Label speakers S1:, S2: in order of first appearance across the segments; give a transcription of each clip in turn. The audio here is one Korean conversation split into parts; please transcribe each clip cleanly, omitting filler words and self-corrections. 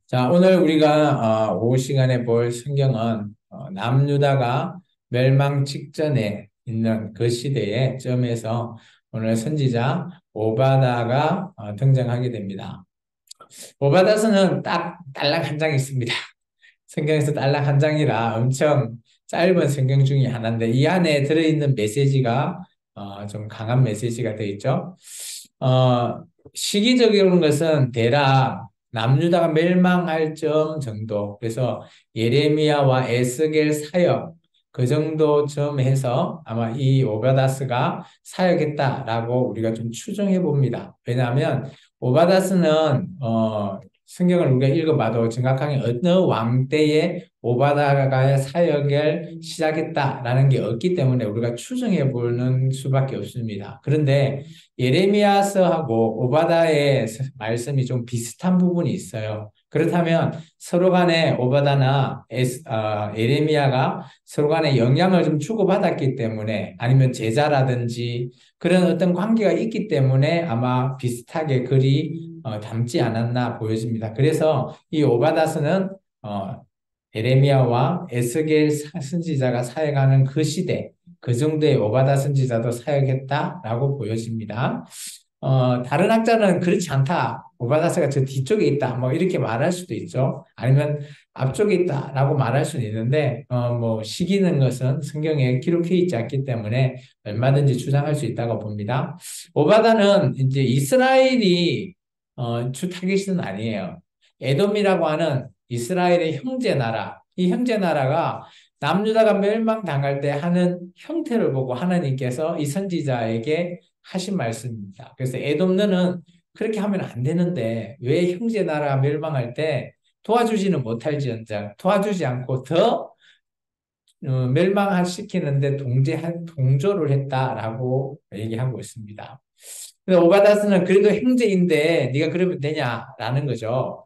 S1: 자, 오늘 우리가 오후 시간에 볼 성경은 남유다가 멸망 직전에 있는 그 시대의 점에서 오늘 선지자 오바다가 등장하게 됩니다. 오바다서는 딱 딸랑 한 장 있습니다. 성경에서 딸랑 한 장이라 엄청 짧은 성경 중에 하나인데 이 안에 들어있는 메시지가 좀 강한 메시지가 되어 있죠. 어, 시기적인 것은 대략 남유다가 멸망할 점 정도. 그래서 예레미야와 에스겔 사역 그 정도쯤 해서 아마 이 오바다스가 사역했다라고 우리가 좀 추정해 봅니다. 왜냐하면 오바다스는 성경을 우리가 읽어봐도 정확하게 어느 왕 때에 오바다가 사역을 시작했다라는 게 없기 때문에 우리가 추정해 보는 수밖에 없습니다. 그런데 예레미야서하고 오바다의 말씀이 좀 비슷한 부분이 있어요. 그렇다면 서로 간에 오바다나 예레미야가 서로 간에 영향을 좀 주고받았기 때문에 아니면 제자라든지 그런 어떤 관계가 있기 때문에 아마 비슷하게 글이 담지 않았나 보여집니다. 그래서 이 오바다스는 어, 에레미야와 에스겔 선지자가 사역하는 그 시대, 그 정도의 오바다 선지자도 사역했다라고 보여집니다. 다른 학자는 그렇지 않다. 오바다스가 저 뒤쪽에 있다. 뭐 이렇게 말할 수도 있죠. 아니면 앞쪽에 있다라고 말할 수는 있는데, 뭐 시기는 것은 성경에 기록해 있지 않기 때문에 얼마든지 주장할 수 있다고 봅니다. 오바다는 이제 이스라엘이 주 타깃은 아니에요. 에돔이라고 하는 이스라엘의 형제 나라, 이 형제 나라가 남유다가 멸망당할 때 하는 형태를 보고 하나님께서 이 선지자에게 하신 말씀입니다. 그래서 에돔 너는 그렇게 하면 안 되는데 왜 형제 나라가 멸망할 때 도와주지는 못할지언정 도와주지 않고 더 멸망시키는데 동조를 했다라고 얘기하고 있습니다. 근데 오바다스는 그래도 형제인데 네가 그러면 되냐라는 거죠.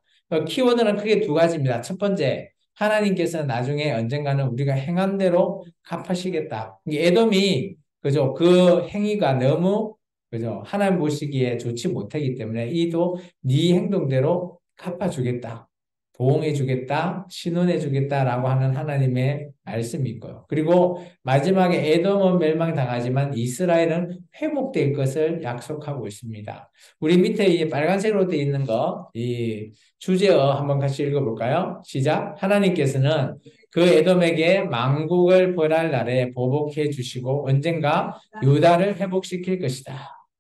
S1: 키워드는 크게 두 가지입니다. 첫 번째, 하나님께서는 나중에 언젠가는 우리가 행한 대로 갚으시겠다. 이게 에돔이 그죠? 그 행위가 너무 그죠? 하나님 보시기에 좋지 못하기 때문에 이도 네 행동대로 갚아주겠다. 보응해주겠다, 신원해주겠다라고 하는 하나님의 말씀이 있고요. 그리고 마지막에 에돔은 멸망당하지만 이스라엘은 회복될 것을 약속하고 있습니다. 우리 밑에 이 빨간색으로 되어 있는 거, 이 주제어 한번 같이 읽어볼까요? 시작. 하나님께서는 그 에돔에게 만국을 벌할 날에 보복해 주시고 언젠가 유다를 회복시킬 것이다.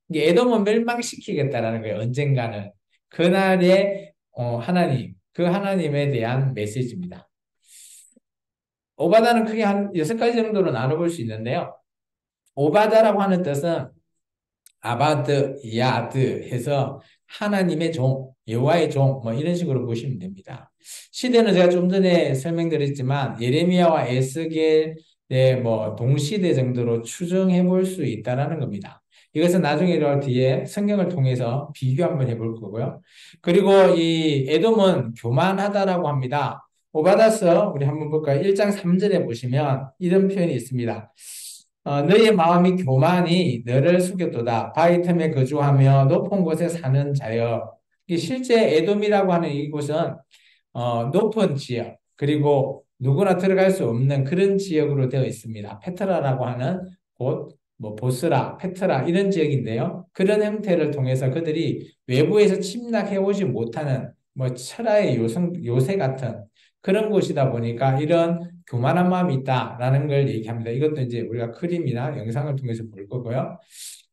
S1: 이게 에돔은 멸망시키겠다라는 거예요. 언젠가는. 그날에 하나님, 그 하나님에 대한 메시지입니다. 오바다는 크게 한 여섯 가지 정도로 나눠볼 수 있는데요. 오바다라고 하는 뜻은 아바드, 야드 해서 하나님의 종, 여호와의 종, 뭐 이런 식으로 보시면 됩니다. 시대는 제가 좀 전에 설명드렸지만 예레미야와 에스겔의 뭐 동시대 정도로 추정해 볼 수 있다라는 겁니다. 이것은 나중에 뒤에 성경을 통해서 비교 한번 해볼 거고요. 그리고 이 에돔은 교만하다라고 합니다. 오바다서 우리 한번 볼까요? 1장 3절에 보시면 이런 표현이 있습니다. 너의 마음이 교만이 너를 숙였도다. 바위 틈에 거주하며 높은 곳에 사는 자여. 이 실제 에돔이라고 하는 이곳은 높은 지역 그리고 누구나 들어갈 수 없는 그런 지역으로 되어 있습니다. 페트라라고 하는 곳, 뭐 보스라, 페트라 이런 지역인데요. 그런 형태를 통해서 그들이 외부에서 침략해 오지 못하는 뭐 철화의 요새 같은 그런 곳이다 보니까 이런 교만한 마음이 있다라는 걸 얘기합니다. 이것도 이제 우리가 그림이나 영상을 통해서 볼 거고요.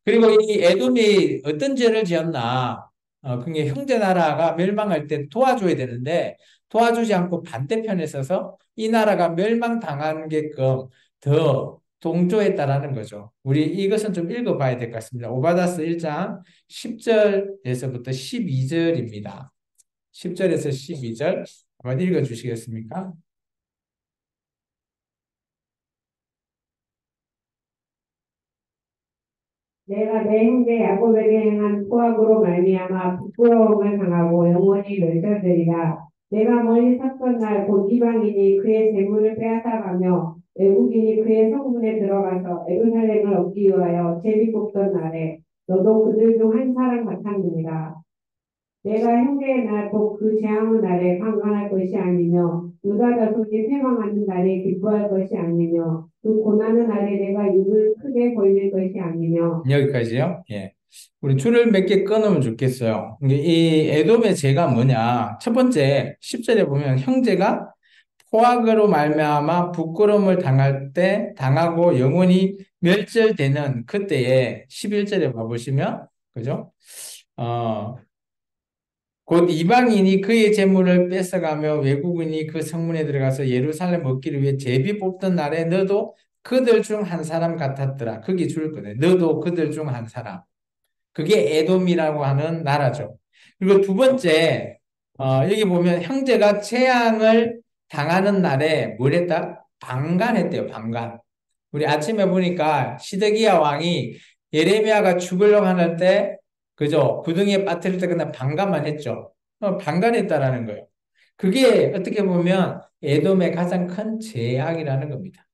S1: 그리고 이 에돔이 어떤 죄를 지었나? 그게 형제 나라가 멸망할 때 도와줘야 되는데 도와주지 않고 반대편에 서서 이 나라가 멸망당하게끔 더 동조했다라는 거죠. 우리 이것은 좀 읽어봐야 될 것 같습니다. 오바다스 1장 10절에서부터 12절입니다. 10절에서 12절 한번 읽어주시겠습니까?
S2: 내가 내 형제 야곱에게 행한 포악으로 말미암아 부끄러움을 당하고 영원히 멸절되리라. 내가 멀리 섰던 날 곧 이방인이 그의 재물을 빼앗아가며 외국인이 그의 성문에 들어가서 예루살렘을 얻기 위하여 제비 뽑던 날에 너도 그들 중 한 사람 같았느니라. 내가 형제의 날 곧 그 재앙의 날에 강간할 것이 아니며 유다 자손이 쇠망하는 날에 기뻐할 것이 아니며 그 고난의 날에 내가 입을 크게 벌릴 것이 아니며
S1: 여기까지요. 예. 우리 줄을 몇 개 끊으면 좋겠어요. 이 에돔의 죄가 뭐냐? 첫 번째, 10절에 보면 형제가 포악으로 말미암아 부끄러움을 당할 때 당하고 영원히 멸절되는 그때에 11절에 봐보시면 그죠? 어, 곧 이방인이 그의 재물을 뺏어가며 외국인이 그 성문에 들어가서 예루살렘 얻기를 위해 제비 뽑던 날에 너도 그들 중 한 사람 같았더라. 거기 줄 거네. 너도 그들 중 한 사람. 그게 에돔이라고 하는 나라죠. 그리고 두 번째, 여기 보면 형제가 재앙을 당하는 날에 뭘 했다? 방관했대요, 방관. 우리 아침에 보니까 시드기야 왕이 예레미야가 죽으려고 하는 때, 그죠? 구덩이에 빠뜨릴 때 그냥 방관만 했죠. 방관했다라는 거예요. 그게 어떻게 보면 에돔의 가장 큰 죄악이라는 겁니다.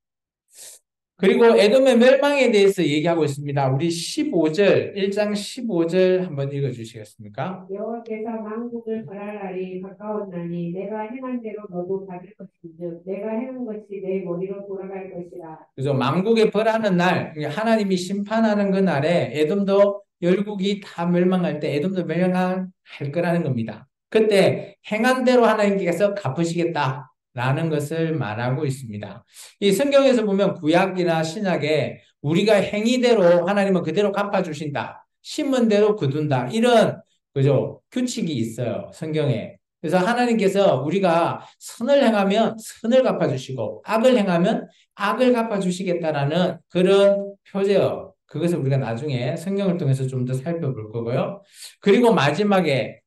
S1: 그리고 에돔의 멸망에 대해서 얘기하고 있습니다. 우리 15절, 1장 15절 한번 읽어 주시겠습니까?
S2: 여호와께서 만국을 벌할 날이 가까웠나니 내가 행한 대로 너도 받을 것인즉 내가 행한 것이 내 머리로 돌아갈 것이라.
S1: 그죠? 만국에 벌하는 날, 하나님이 심판하는 그 날에 에돔도 열국이 다 멸망할 때 에돔도 멸망할 거라는 겁니다. 그때 행한 대로 하나님께서 갚으시겠다라는 것을 말하고 있습니다. 이 성경에서 보면 구약이나 신약에 우리가 행위대로 하나님은 그대로 갚아주신다. 심은 대로 거둔다. 이런 그죠? 규칙이 있어요. 성경에. 그래서 하나님께서 우리가 선을 행하면 선을 갚아주시고 악을 행하면 악을 갚아주시겠다라는 그런 표제요. 그것을 우리가 나중에 성경을 통해서 좀 더 살펴볼 거고요. 그리고 마지막에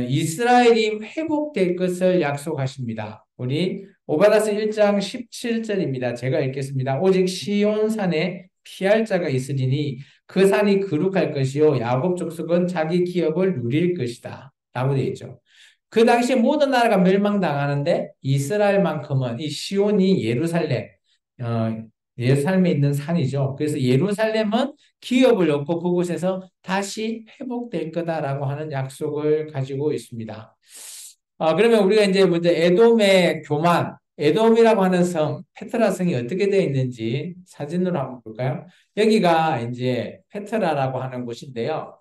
S1: 이스라엘이 회복될 것을 약속하십니다. 우리 오바다스 1장 17절입니다. 제가 읽겠습니다. 오직 시온산에 피할 자가 있으리니 그 산이 거룩할 것이요 야곱 족속은 자기 기업을 누릴 것이다. 라고 되어 있죠. 그 당시에 모든 나라가 멸망당하는데 이스라엘만큼은 이 시온이 어, 예루살렘에 있는 산이죠. 그래서 예루살렘은 기업을 얻고 그곳에서 다시 회복될 거다라고 하는 약속을 가지고 있습니다. 그러면 우리가 이제 먼저 에돔의 교만, 에돔이라고 하는 성, 페트라 성이 어떻게 되어 있는지 사진으로 한번 볼까요? 여기가 이제 페트라라고 하는 곳인데요.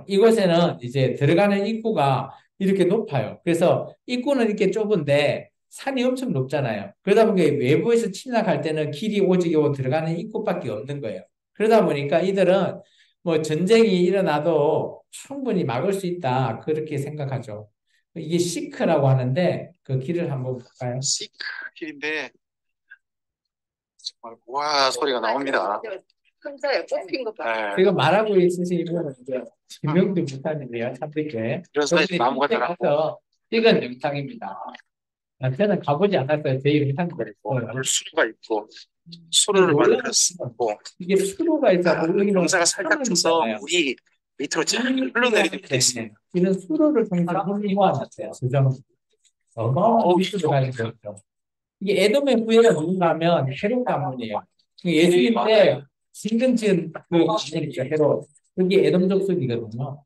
S1: 이곳에는 이제 들어가는 입구가 이렇게 높아요. 그래서 입구는 이렇게 좁은데 산이 엄청 높잖아요. 그러다 보니까 외부에서 침략할 때는 길이 오직이 들어가는 입구밖에 없는 거예요. 그러다 보니까 이들은 뭐 전쟁이 일어나도 충분히 막을 수 있다. 그렇게 생각하죠. 이게 시크라고 하는데 그 길을 한번 볼까요?
S3: 시크길인데 정말 와 소리가 나옵니다.
S4: 혼자에 뽑힌 것 같아요.
S3: 네.
S1: 제가 말하고 있으신 이거는 이제 김명도 못하는데요. 참되게.
S3: 그래서 나무가
S1: 가서 찍은 영상입니다. 저는 가보지 않았어요. 제 영상 그랬고.
S3: 물수가 있고 수로를 만들었고
S1: 이게 수로가 있어서
S3: 경사가 살짝 쳐서 물이 밑으로 쫙 흘러내리게 돼 있어요.
S1: 이런 수로를 통해서 물이 모아놨어요. 수정. 어마어마한 수로가 있죠. 이게 에돔의 후예가 누군가 하면 헤롯 가문이에요. 예수님 때 신근 지은 그 가문이죠. 헤롯. 그게 에돔 족속이거든요.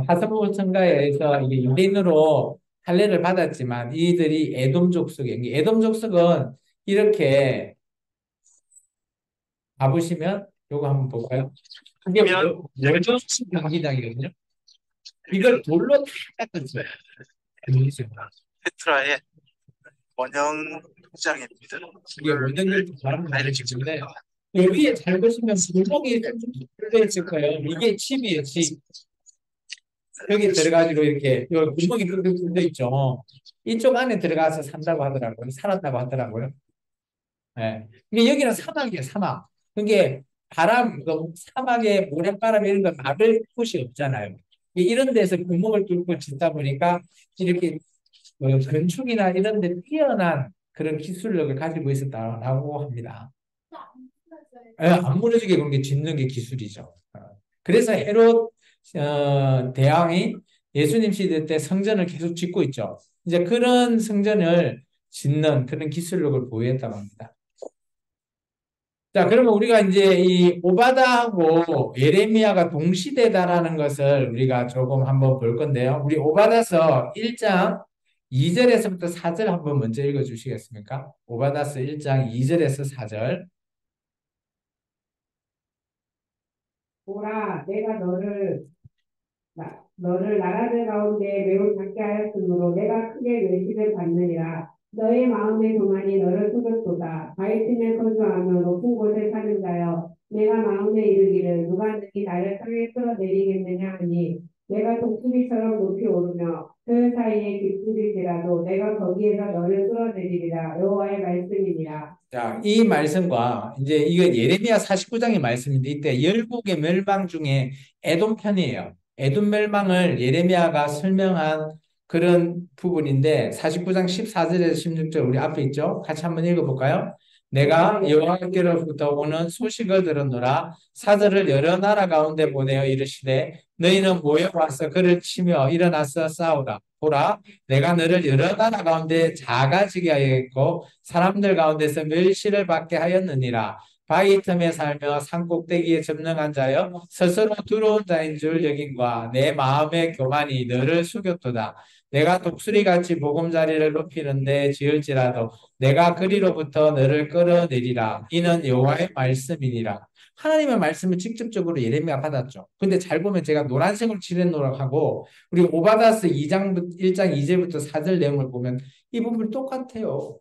S1: 하스보 청가에서 이게 유대인으로 할례를 받았지만 이들이 에돔 족속이에요. 에돔 족속은 이렇게 가보시면 요거 한번 볼까요? 그게 월전 경기장이거든요. 이걸 돌로 다 깎았어요.
S3: 페트라의 원형 포장입니다.
S1: 이게 원형을 바람 가르치는데 여기에 잘 보시면 구멍이 뚫려 있을 거예요. 이게 칩이에요, 칩. 여기 들어가지고 이렇게 요 구멍이 뚫려 있죠. 이쪽 안에 들어가서 산다고 하더라고요. 살았다고 하더라고요. 예. 이게 여기는 사막이에요, 사막. 그게 바람, 그 사막에 모래바람 이런 거 막을 곳이 없잖아요. 이런 데서 구멍을 뚫고 짓다 보니까 이렇게 건축이나 이런 데 뛰어난 그런 기술력을 가지고 있었다라고 합니다. 예, 안 무너지게 그런 게 짓는 게 기술이죠. 그래서 헤롯 대왕이 예수님 시대 때 성전을 계속 짓고 있죠. 이제 그런 성전을 짓는 그런 기술력을 보유했다고 합니다. 자, 그러면 우리가 이제 이 오바다하고 예레미야가 동시대다라는 것을 우리가 조금 한번 볼 건데요. 우리 오바다서 1장 2절에서부터 4절 한번 먼저 읽어 주시겠습니까? 오바다서 1장 2절에서 4절.
S2: 보라, 내가 너를 나라들 가운데 매우 작게 하였으므로 내가 크게 멸시를 받느니라. 너의 마음의 교만이 너를 속였도다. 바위틈에 건조하며 높은 곳에 사는 자여, 내가 마음에 이르기를 누가 능히 나를 땅에 끌어내리겠느냐 하니, 내가 독수리처럼 높이 오르며 그 사이에 깊으리지라도 내가 거기에서 너를 끌어내리리라. 여호와의 말씀이니라.
S1: 자, 이 말씀과 이제 이거 예레미야 49장의 말씀인데 이때 열국의 멸망 중에 에돔 편이에요. 에돔 멸망을 예레미야가 설명한 그런 부분인데 49장 14절에서 16절 우리 앞에 있죠? 같이 한번 읽어볼까요? 내가 여호와께로부터 오는 소식을 들었노라. 사절을 여러 나라 가운데 보내어 이르시되 너희는 모여와서 그를 치며 일어나서 싸우라. 보라, 내가 너를 여러 나라 가운데 작아지게 하였고 사람들 가운데서 멸시를 받게 하였느니라. 바위 틈에 살며 산 꼭대기에 점령한 자여 스스로 두려운 자인 줄 여긴과 내 마음의 교만이 너를 숙였도다. 내가 독수리같이 보금자리를 높이는데 지을지라도 내가 그리로부터 너를 끌어내리라. 이는 여호와의 말씀이니라. 하나님의 말씀을 직접적으로 예레미야 받았죠. 근데 잘 보면 제가 노란색으로 칠해놓으라고 우리 오바다스 2장 1장 2절부터 4절 내용을 보면 이 부분 똑같아요.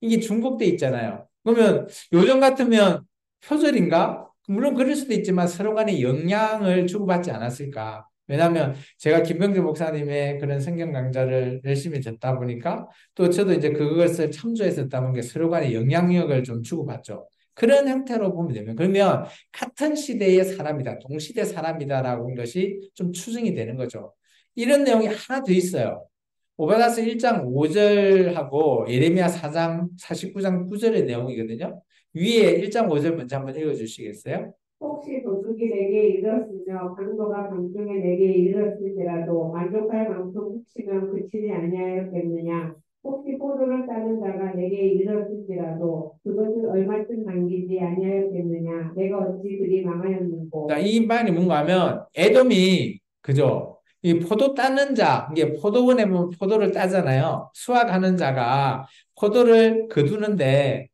S1: 이게 중복돼 있잖아요. 그러면 요즘 같으면 표절인가? 물론 그럴 수도 있지만 서로 간에 영향을 주고받지 않았을까? 왜냐하면 제가 김병재 목사님의 그런 성경 강좌를 열심히 듣다 보니까 또 저도 이제 그것을 참조했었다 보니까 서로 간에 영향력을 좀 주고받죠. 그런 형태로 보면 되면 그러면 같은 시대의 사람이다, 동시대 사람이다라고 하는 것이 좀 추정이 되는 거죠. 이런 내용이 하나 더 있어요. 오바다스 1장 5절하고 예레미야 4장 49장 9절의 내용이거든요. 위에 1장 5절 먼저 한번 읽어주시겠어요?
S2: 혹시 도둑이 내게 이르렀으며 강도가 밤중에 내게 이르렀을지라도 만족할 만큼 훔치면 그치지 아니하였겠느냐. 혹시 포도를 따는 자가 내게 이르렀을지라도 그것을 얼마쯤 남기지 아니하였겠느냐. 내가 어찌 그리 망하였는고.
S1: 자, 이 말이 뭔가 하면 에돔이 그죠? 이 포도 따는 자, 이게 포도원에 보면 포도를 따잖아요. 수확하는 자가 포도를 거두는데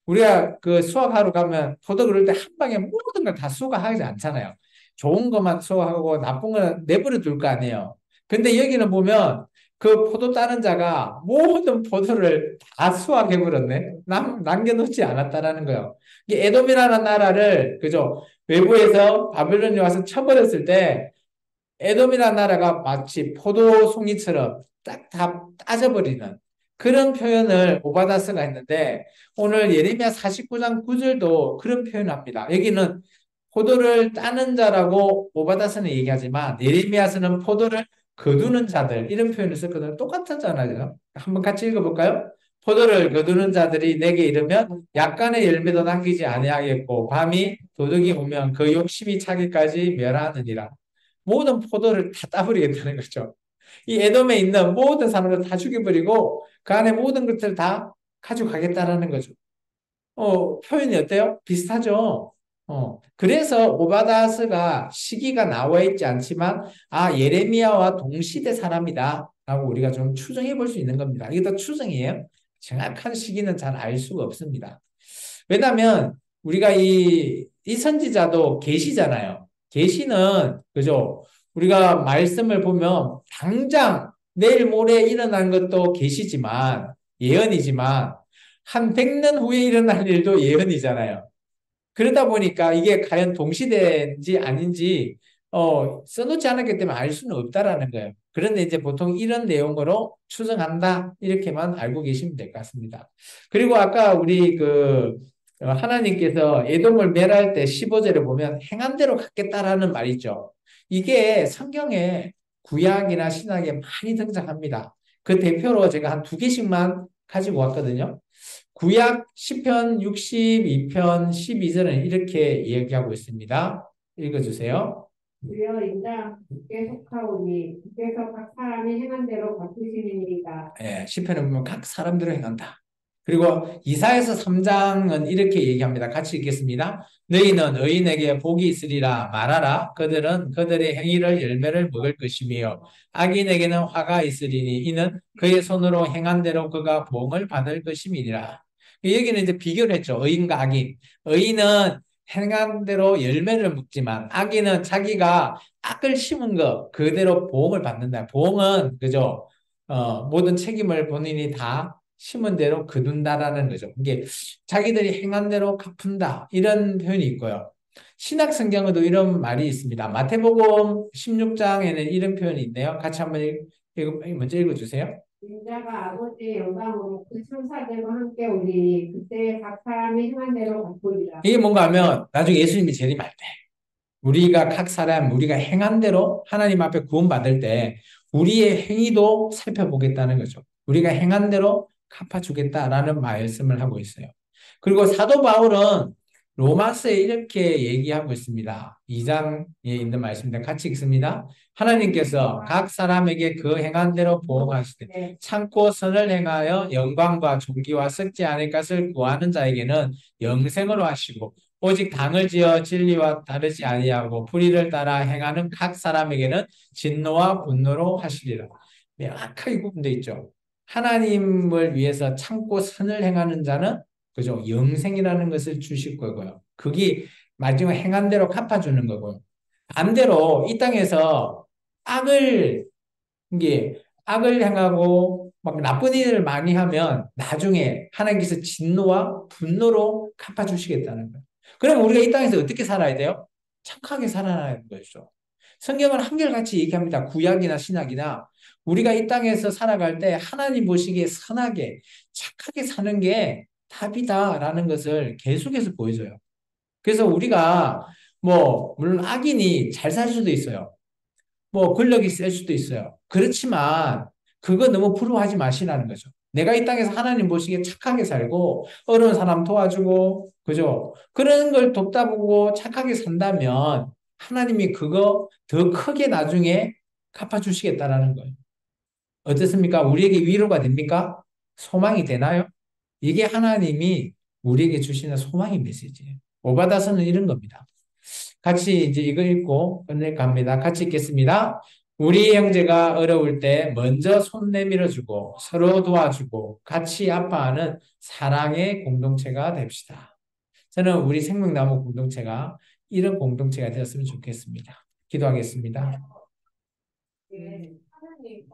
S1: 우리가 그 수확하러 가면 포도 그럴 때 한 방에 모든 걸 다 수확하지 않잖아요. 좋은 것만 수확하고 나쁜 거는 내버려 둘 거 아니에요. 근데 여기는 보면 그 포도 따는 자가 모든 포도를 다 수확해 버렸네. 남겨놓지 않았다라는 거예요. 이게 에돔이라는 나라를 그죠? 외부에서 바벨론이 와서 쳐버렸을 때 에돔이라는 나라가 마치 포도송이처럼 딱 다 따져버리는 그런 표현을 오바다스가 했는데 오늘 예레미야 49장 9절도 그런 표현합니다. 여기는 포도를 따는 자라고 오바다스는 얘기하지만 예레미야서는 포도를 거두는 자들 이런 표현을 썼거든요. 똑같았잖아요. 한번 같이 읽어볼까요? 포도를 거두는 자들이 내게 이르면 약간의 열매도 남기지 아니하겠고 밤이 도둑이 오면 그 욕심이 차기까지 멸하느니라. 모든 포도를 다 따버리겠다는 거죠. 이 에돔에 있는 모든 사람을 다 죽여버리고 그 안에 모든 것들을 다 가져가겠다라는 거죠. 표현이 어때요? 비슷하죠? 그래서 오바다스가 시기가 나와 있지 않지만, 아, 예레미야와 동시대 사람이다. 라고 우리가 좀 추정해 볼 수 있는 겁니다. 이게 더 추정이에요. 정확한 시기는 잘 알 수가 없습니다. 왜냐하면 우리가 이 선지자도 계시잖아요. 계시는, 그죠? 우리가 말씀을 보면 당장 내일 모레 일어난 것도 계시지만, 예언이지만, 한 100년 후에 일어날 일도 예언이잖아요. 그러다 보니까 이게 과연 동시대인지 아닌지 써놓지 않았기 때문에 알 수는 없다라는 거예요. 그런데 이제 보통 이런 내용으로 추정한다 이렇게만 알고 계시면 될 것 같습니다. 그리고 아까 우리 하나님께서 에돔을 멸할 때 15절에 보면 행한 대로 갚겠다라는 말이죠. 이게 성경에 구약이나 신약에 많이 등장합니다. 그 대표로 제가 한 두 개씩만 가지고 왔거든요. 구약 시편 62편 12절은 이렇게 이야기하고 있습니다. 읽어주세요.
S2: 주여 인자 주께 속하오니 주께서 각 사람이 행한 대로 갚으시니이다.
S1: 예, 시편에 보면 각 사람대로 행한다. 그리고 이사야서 3장은 이렇게 얘기합니다. 같이 읽겠습니다. 너희는 의인에게 복이 있으리라 말하라. 그들은 그들의 행위를 열매를 먹을 것이며 악인에게는 화가 있으리니 이는 그의 손으로 행한 대로 그가 보응을 받을 것임이니라. 여기는 이제 비교를 했죠. 의인과 악인. 의인은 행한 대로 열매를 먹지만 악인은 자기가 악을 심은 것 그대로 보응을 받는다. 보응은 그죠? 모든 책임을 본인이 다 심은 대로 거둔다라는 거죠. 이게 자기들이 행한 대로 갚는다 이런 표현이 있고요. 신약 성경에도 이런 말이 있습니다. 마태복음 16장에는 이런 표현이 있네요. 같이 한번 먼저 읽어주세요.
S2: 인자가 아버지의 영광으로 그 천사들과 함께 오리니 그때 각 사람이 행한 대로 갚으리라.
S1: 이게 뭔가 하면 나중에 예수님이 재림할 때 우리가 각 사람 우리가 행한 대로 하나님 앞에 구원받을 때 우리의 행위도 살펴보겠다는 거죠. 우리가 행한 대로 갚아주겠다라는 말씀을 하고 있어요. 그리고 사도 바울은 로마서에 이렇게 얘기하고 있습니다. 2장에 있는 말씀인데 같이 읽습니다. 하나님께서 각 사람에게 그 행한 대로 보응하시되 참고 선을 행하여 영광과 존귀와 썩지 않을 것을 구하는 자에게는 영생으로 하시고 오직 당을 지어 진리와 다르지 아니하고 불의를 따라 행하는 각 사람에게는 진노와 분노로 하시리라. 명확하게 구분되어 있죠. 하나님을 위해서 참고 선을 행하는 자는 그죠? 영생이라는 것을 주실 거고요. 그게 마지막 행한 대로 갚아주는 거고요. 반대로 이 땅에서 악을 이게 악을 행하고 막 나쁜 일을 많이 하면 나중에 하나님께서 진노와 분노로 갚아주시겠다는 거예요. 그럼 우리가 이 땅에서 어떻게 살아야 돼요? 착하게 살아야 하는 거죠. 성경은 한결같이 얘기합니다. 구약이나 신약이나 우리가 이 땅에서 살아갈 때 하나님 보시기에 선하게 착하게 사는 게 답이다라는 것을 계속해서 보여줘요. 그래서 우리가 물론 악인이 잘 살 수도 있어요. 권력이 셀 수도 있어요. 그렇지만 그거 너무 부러워하지 마시라는 거죠. 내가 이 땅에서 하나님 보시기에 착하게 살고 어려운 사람 도와주고 그죠? 그런 걸 돕다 보고 착하게 산다면 하나님이 그거 더 크게 나중에 갚아주시겠다라는 거예요. 어떻습니까? 우리에게 위로가 됩니까? 소망이 되나요? 이게 하나님이 우리에게 주시는 소망의 메시지예요. 오바다서는 이런 겁니다. 같이 이제 이거 읽고 끝낼까 합니다. 같이 읽겠습니다. 우리 형제가 어려울 때 먼저 손 내밀어 주고 서로 도와주고 같이 아파하는 사랑의 공동체가 됩시다. 저는 우리 생명나무 공동체가 이런 공동체가 되었으면 좋겠습니다. 기도하겠습니다.
S2: 예, 하나님